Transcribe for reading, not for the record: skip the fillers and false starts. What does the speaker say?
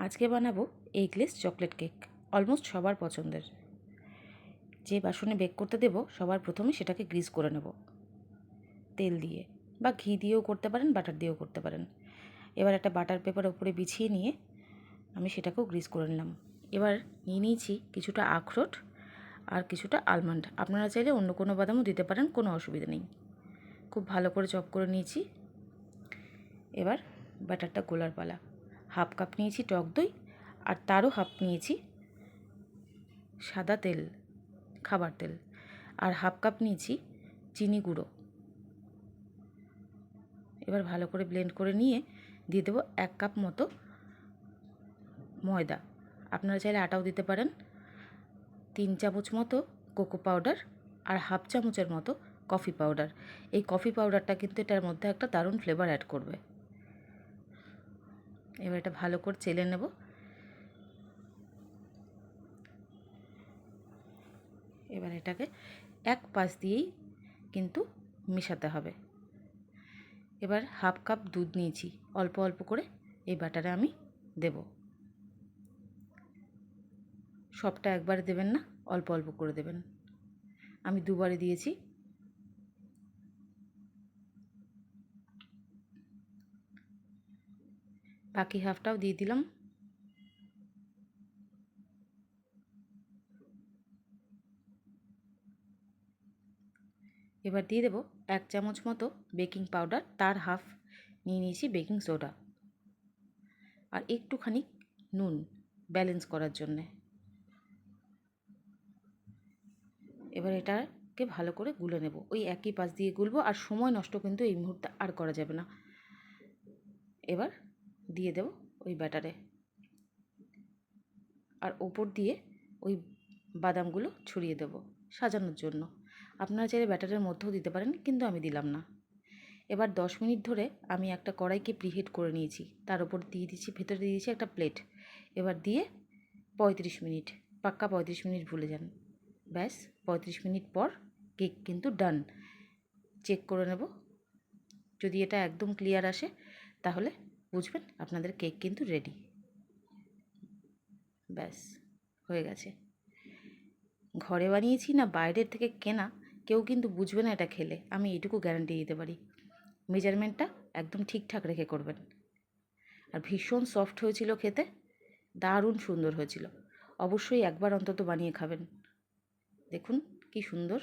আজকে বানাবো eggless chocolate cake, almost সবার পছন্দের। যে বাসনে বেক করতে দেব সবার প্রথমে সেটাকে গ্রিস করে নেব তেল দিয়ে, বা ঘি দিয়েও করতে পারেন, বাটার দিয়েও করতে পারেন। এবার একটা বাটার পেপার ওপরে বিছিয়ে নিয়ে আমি সেটাকেও গ্রিস করে নিলাম। এবার নিয়ে নিয়েছি কিছুটা আখরোট আর কিছুটা আলমন্ড। আপনারা চাইলে অন্য কোনো বাদামও দিতে পারেন, কোনো অসুবিধা নেই। খুব ভালো করে চপ করে নিয়েছি। এবার ব্যাটারটা গোলার পালা। হাফ কাপ নিয়েছি টক দই, আর তারও হাফ নিয়েছি সাদা তেল, খাবার তেল, আর হাফ কাপ নিয়েছি চিনি গুঁড়ো। এবার ভালো করে ব্লেন্ড করে নিয়ে দিয়ে দেবো 1 কাপ মতো ময়দা। আপনারা চাইলে আটাও দিতে পারেন। 3 চামচ মতো কোকো পাউডার আর হাফ চামচের মতো কফি পাউডার। এই কফি পাউডারটা কিন্তু এটার মধ্যে একটা দারুণ ফ্লেভার অ্যাড করবে। এবার এটা ভালো করে চেলে নেব। এবার এটাকে এক পাশ দিয়েই কিন্তু মেশাতে হবে। এবার হাফ কাপ দুধ নিয়েছি, অল্প অল্প করে এই ব্যাটারে আমি দেব। সবটা একবারে দেবেন না, অল্প অল্প করে দেবেন। আমি দুবারে দিয়েছি। বাকি হাফটাও দিয়ে দিলাম। এবার দিয়ে দেব 1 চামচ মতো বেকিং পাউডার, তার হাফ নিয়ে নিয়েছি বেকিং সোডা, আর একটুখানি নুন ব্যালেন্স করার জন্যে। এবার এটাকে ভালো করে গুলে নেব। ওই একই পাশ দিয়ে গুলবো, আর সময় নষ্ট কিন্তু এই মুহূর্তে আর করা যাবে না। এবার দিয়ে দেব ওই ব্যাটারে, আর ওপর দিয়ে ওই বাদামগুলো ছড়িয়ে দেব সাজানোর জন্য। আপনারা চাইলে ব্যাটারের মধ্যেও দিতে পারেন, কিন্তু আমি দিলাম না। এবার 10 মিনিট ধরে আমি একটা কড়াইকে প্রিহিট করে নিয়েছি, তার উপর দিয়ে দিচ্ছি, ভেতরে দিয়ে দিচ্ছি একটা প্লেট। এবার দিয়ে 35 মিনিট, পাক্কা 35 মিনিট ভুলে যান। ব্যাস 35 মিনিট পর কেক কিন্তু ডান। চেক করে নেব। যদি এটা একদম ক্লিয়ার আসে তাহলে বুঝবেন আপনাদের কেক কিন্তু রেডি। ব্যাস হয়ে গেছে। ঘরে বানিয়েছি না বাইরের থেকে কেনা, কেউ কিন্তু বুঝবে না এটা খেলে, আমি এইটুকু গ্যারান্টি দিতে পারি। মেজারমেন্টটা একদম ঠিকঠাক রেখে করবেন। আর ভীষণ সফট হয়েছিল খেতে, দারুণ সুন্দর হয়েছিল। অবশ্যই একবার অন্তত বানিয়ে খাবেন। দেখুন কি সুন্দর।